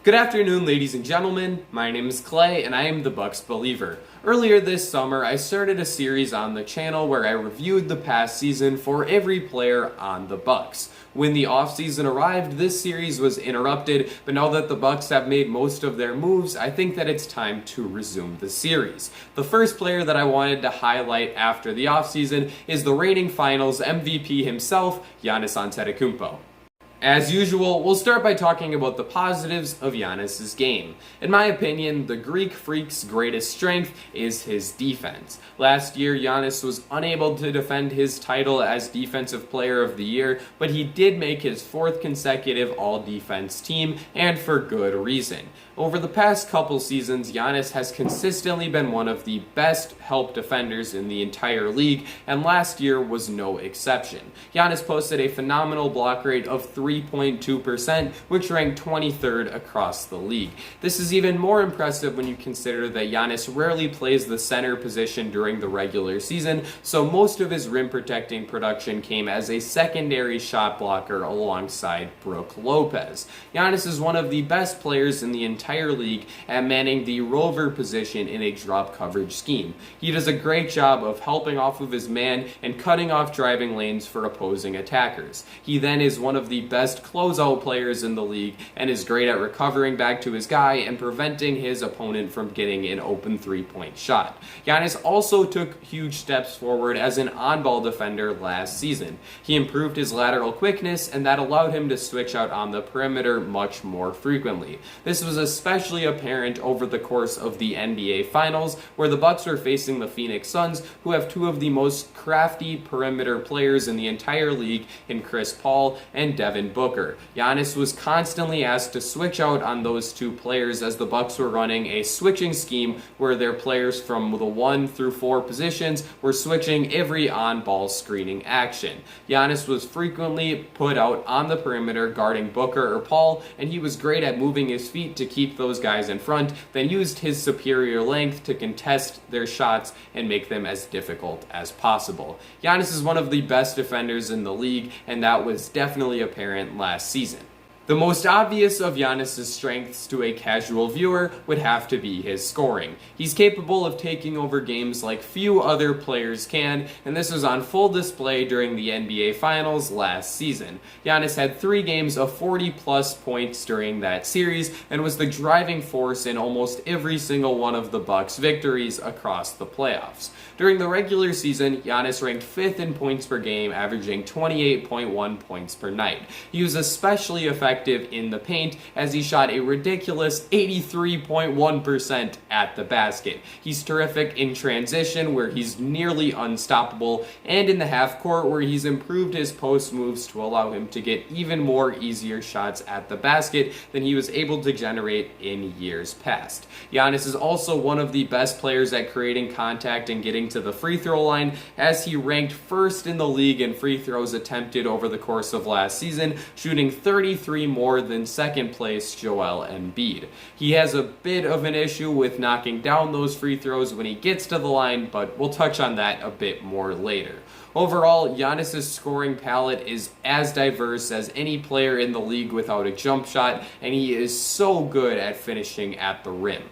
Good afternoon, ladies and gentlemen. My name is Clay, and I am the Bucks Believer. Earlier this summer, I started a series on the channel where I reviewed the past season for every player on the Bucks. When the offseason arrived, this series was interrupted, but now that the Bucks have made most of their moves, I think that it's time to resume the series. The first player that I wanted to highlight after the offseason is the reigning Finals MVP himself, Giannis Antetokounmpo. As usual, we'll start by talking about the positives of Giannis' game. In my opinion, the Greek Freak's greatest strength is his defense. Last year, Giannis was unable to defend his title as Defensive Player of the Year, but he did make his fourth consecutive All-Defense team, and for good reason. Over the past couple seasons, Giannis has consistently been one of the best help defenders in the entire league, and last year was no exception. Giannis posted a phenomenal block rate of 3.2%, which ranked 23rd across the league. This is even more impressive when you consider that Giannis rarely plays the center position during the regular season, so most of his rim protecting production came as a secondary shot blocker alongside Brook Lopez. Giannis is one of the best players in the entire league at manning the rover position in a drop coverage scheme. He does a great job of helping off of his man and cutting off driving lanes for opposing attackers. He then is one of the best closeout players in the league and is great at recovering back to his guy and preventing his opponent from getting an open three-point shot. Giannis also took huge steps forward as an on-ball defender last season. He improved his lateral quickness, and that allowed him to switch out on the perimeter much more frequently. This was especially apparent over the course of the NBA Finals, where the Bucks were facing the Phoenix Suns, who have two of the most crafty perimeter players in the entire league in Chris Paul and Devin Booker. Giannis was constantly asked to switch out on those two players as the Bucks were running a switching scheme where their players from the 1 through 4 positions were switching every on-ball screening action. Giannis was frequently put out on the perimeter guarding Booker or Paul, and he was great at moving his feet to keep those guys in front, then used his superior length to contest their shots and make them as difficult as possible. Giannis is one of the best defenders in the league, and that was definitely apparent last season. The most obvious of Giannis' strengths to a casual viewer would have to be his scoring. He's capable of taking over games like few other players can, and this was on full display during the NBA Finals last season. Giannis had 3 games of 40-plus points during that series and was the driving force in almost every single one of the Bucks' victories across the playoffs. During the regular season, Giannis ranked 5th in points per game, averaging 28.1 points per night. He was especially effective in the paint as he shot a ridiculous 83.1% at the basket. He's terrific in transition where he's nearly unstoppable, and in the half court where he's improved his post moves to allow him to get even more easier shots at the basket than he was able to generate in years past. Giannis is also one of the best players at creating contact and getting to the free throw line, as he ranked 1st in the league in free throws attempted over the course of last season, shooting 33 more than second place Joel Embiid. He has a bit of an issue with knocking down those free throws when he gets to the line, but we'll touch on that a bit more later. Overall, Giannis' scoring palette is as diverse as any player in the league without a jump shot, and he is so good at finishing at the rim.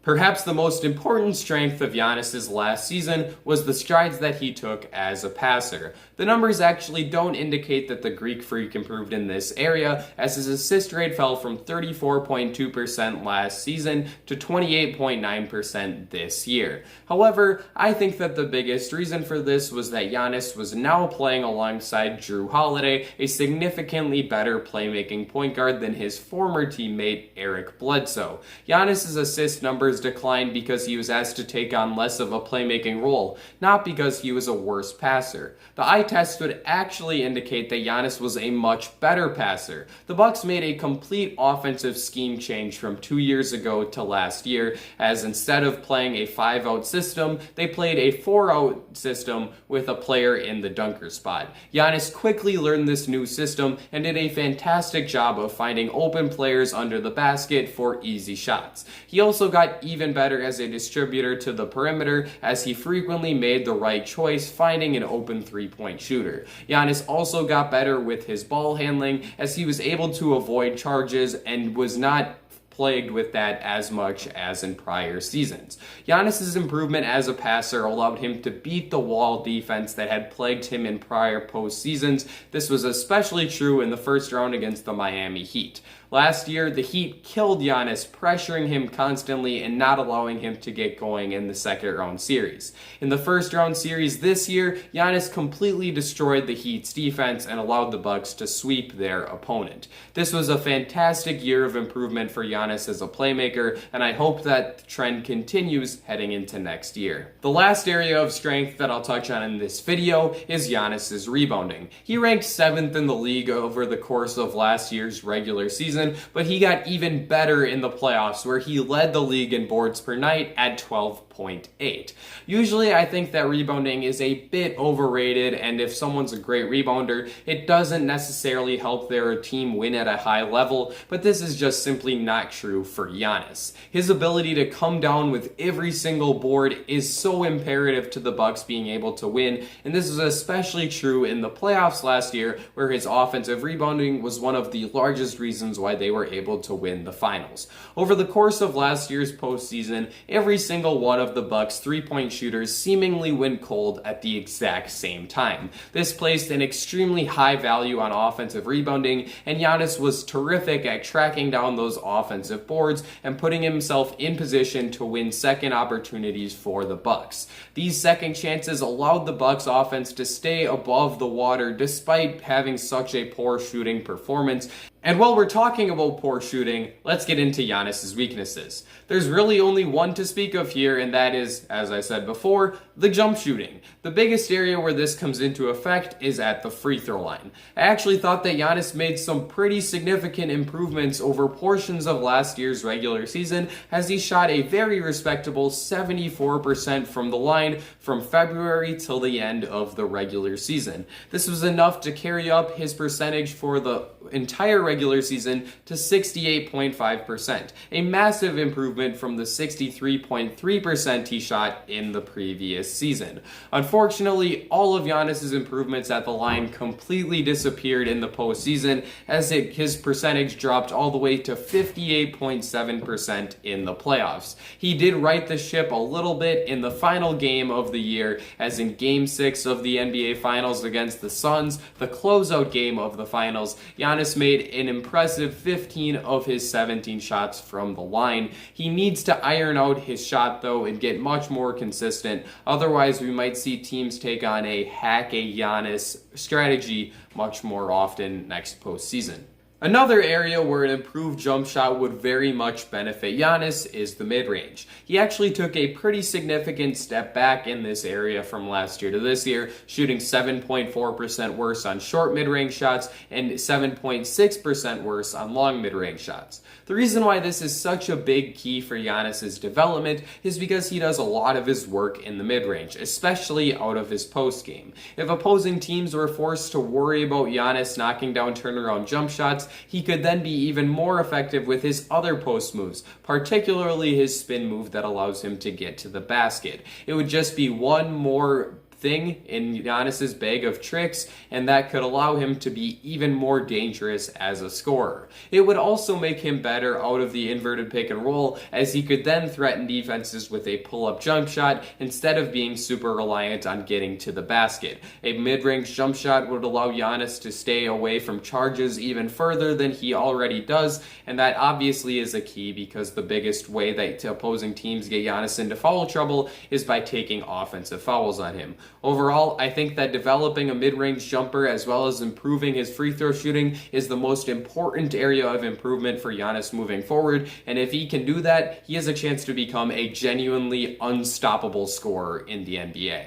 Perhaps the most important strength of Giannis' last season was the strides that he took as a passer. The numbers actually don't indicate that the Greek Freak improved in this area, as his assist rate fell from 34.2% last season to 28.9% this year. However, I think that the biggest reason for this was that Giannis was now playing alongside Jrue Holiday, a significantly better playmaking point guard than his former teammate Eric Bledsoe. Giannis' assist numbers declined because he was asked to take on less of a playmaking role, not because he was a worse passer. The eye test would actually indicate that Giannis was a much better passer. The Bucks made a complete offensive scheme change from 2 years ago to last year, as instead of playing a 5-out system, they played a 4-out system with a player in the dunker spot. Giannis quickly learned this new system and did a fantastic job of finding open players under the basket for easy shots. He also got even better as a distributor to the perimeter, as he frequently made the right choice finding an open three-point shooter. Giannis also got better with his ball handling, as he was able to avoid charges and was not plagued with that as much as in prior seasons. Giannis's improvement as a passer allowed him to beat the wall defense that had plagued him in prior postseasons. This was especially true in the first round against the Miami Heat. Last year, the Heat killed Giannis, pressuring him constantly and not allowing him to get going in the second round series. In the first round series this year, Giannis completely destroyed the Heat's defense and allowed the Bucks to sweep their opponent. This was a fantastic year of improvement for Giannis as a playmaker, and I hope that trend continues heading into next year. The last area of strength that I'll touch on in this video is Giannis's rebounding. He ranked 7th in the league over the course of last year's regular season, but he got even better in the playoffs where he led the league in boards per night at 12.8. Usually I think that rebounding is a bit overrated, and if someone's a great rebounder, it doesn't necessarily help their team win at a high level, but this is just simply not true for Giannis. His ability to come down with every single board is so imperative to the Bucks being able to win, and this is especially true in the playoffs last year where his offensive rebounding was one of the largest reasons why they were able to win the finals. Over the course of last year's postseason, every single one of the Bucks' three-point shooters seemingly went cold at the exact same time. This placed an extremely high value on offensive rebounding, and Giannis was terrific at tracking down those offensive boards and putting himself in position to win second opportunities for the Bucks. These second chances allowed the Bucks offense to stay above the water despite having such a poor shooting performance. And while we're talking about poor shooting, let's get into Giannis's weaknesses. There's really only one to speak of here, and that is, as I said before, the jump shooting. The biggest area where this comes into effect is at the free throw line. I actually thought that Giannis made some pretty significant improvements over portions of last year's regular season, as he shot a very respectable 74% from the line from February till the end of the regular season. This was enough to carry up his percentage for the entire regular season to 68.5%, a massive improvement from the 63.3% he shot in the previous season. Unfortunately, all of Giannis's improvements at the line completely disappeared in the postseason, as his percentage dropped all the way to 58.7% in the playoffs. He did right the ship a little bit in the final game of the year, as in Game 6 of the NBA Finals against the Suns, the closeout game of the finals, Giannis made an impressive 15 of his 17 shots from the line. He needs to iron out his shot though and get much more consistent. Otherwise, we might see teams take on a hack a Giannis strategy much more often next postseason. Another area where an improved jump shot would very much benefit Giannis is the mid-range. He actually took a pretty significant step back in this area from last year to this year, shooting 7.4% worse on short mid-range shots and 7.6% worse on long mid-range shots. The reason why this is such a big key for Giannis's development is because he does a lot of his work in the mid-range, especially out of his post game. If opposing teams were forced to worry about Giannis knocking down turnaround jump shots, he could then be even more effective with his other post moves, particularly his spin move that allows him to get to the basket. It would just be one more thing in Giannis's bag of tricks, and that could allow him to be even more dangerous as a scorer. It would also make him better out of the inverted pick and roll, as he could then threaten defenses with a pull-up jump shot instead of being super reliant on getting to the basket. A mid-range jump shot would allow Giannis to stay away from charges even further than he already does, and that obviously is a key because the biggest way that opposing teams get Giannis into foul trouble is by taking offensive fouls on him. Overall, I think that developing a mid-range jumper as well as improving his free throw shooting is the most important area of improvement for Giannis moving forward, and if he can do that, he has a chance to become a genuinely unstoppable scorer in the NBA.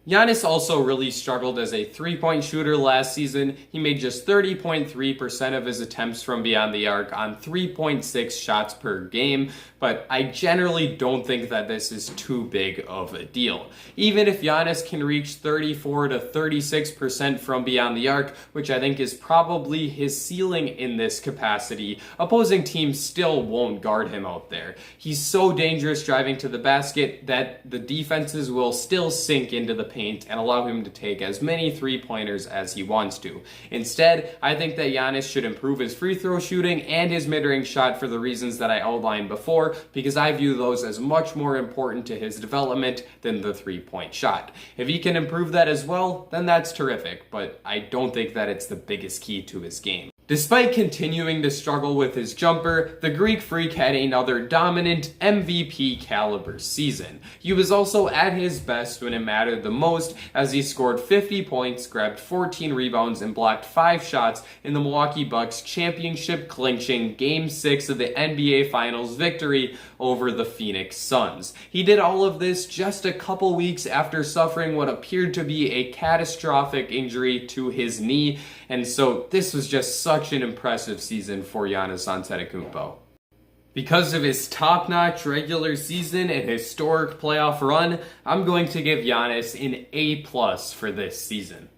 Giannis also really struggled as a three-point shooter last season. He made just 30.3% of his attempts from beyond the arc on 3.6 shots per game, but I generally don't think that this is too big of a deal. Even if Giannis can reach 34 to 36% from beyond the arc, which I think is probably his ceiling in this capacity, opposing teams still won't guard him out there. He's so dangerous driving to the basket that the defenses will still sink into the paint and allow him to take as many three-pointers as he wants to. Instead, I think that Giannis should improve his free throw shooting and his mid-range shot for the reasons that I outlined before, because I view those as much more important to his development than the three-point shot. If he can improve that as well, then that's terrific, but I don't think that it's the biggest key to his game. Despite continuing to struggle with his jumper, the Greek Freak had another dominant MVP caliber season. He was also at his best when it mattered the most, as he scored 50 points, grabbed 14 rebounds, and blocked 5 shots in the Milwaukee Bucks championship clinching Game 6 of the NBA Finals victory over the Phoenix Suns. He did all of this just a couple weeks after suffering what appeared to be a catastrophic injury to his knee, and so this was just such an impressive season for Giannis Antetokounmpo. Because of his top-notch regular season and historic playoff run, I'm going to give Giannis an A+ for this season.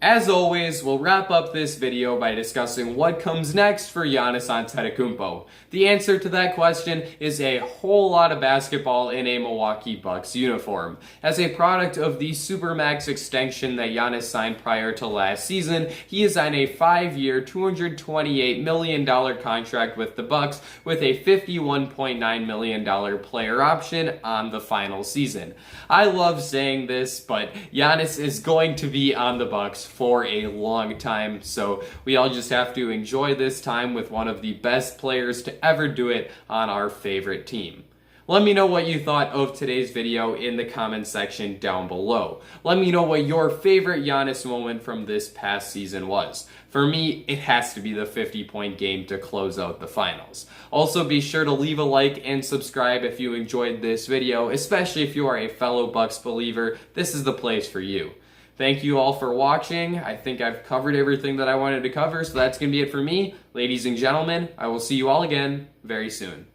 As always, we'll wrap up this video by discussing what comes next for Giannis Antetokounmpo. The answer to that question is a whole lot of basketball in a Milwaukee Bucks uniform. As a product of the Supermax extension that Giannis signed prior to last season, he is on a 5-year, $228 million contract with the Bucks with a $51.9 million player option on the final season. I love saying this, but Giannis is going to be on the Bucks for a long time, so we all just have to enjoy this time with one of the best players to ever do it on our favorite team. Let me know what you thought of today's video in the comment section down below. Let me know what your favorite Giannis moment from this past season was. For me, it has to be the 50-point game to close out the finals. Also, be sure to leave a like and subscribe if you enjoyed this video, especially if you are a fellow Bucks believer. This is the place for you. Thank you all for watching. I think I've covered everything that I wanted to cover, so that's going to be it for me. Ladies and gentlemen, I will see you all again very soon.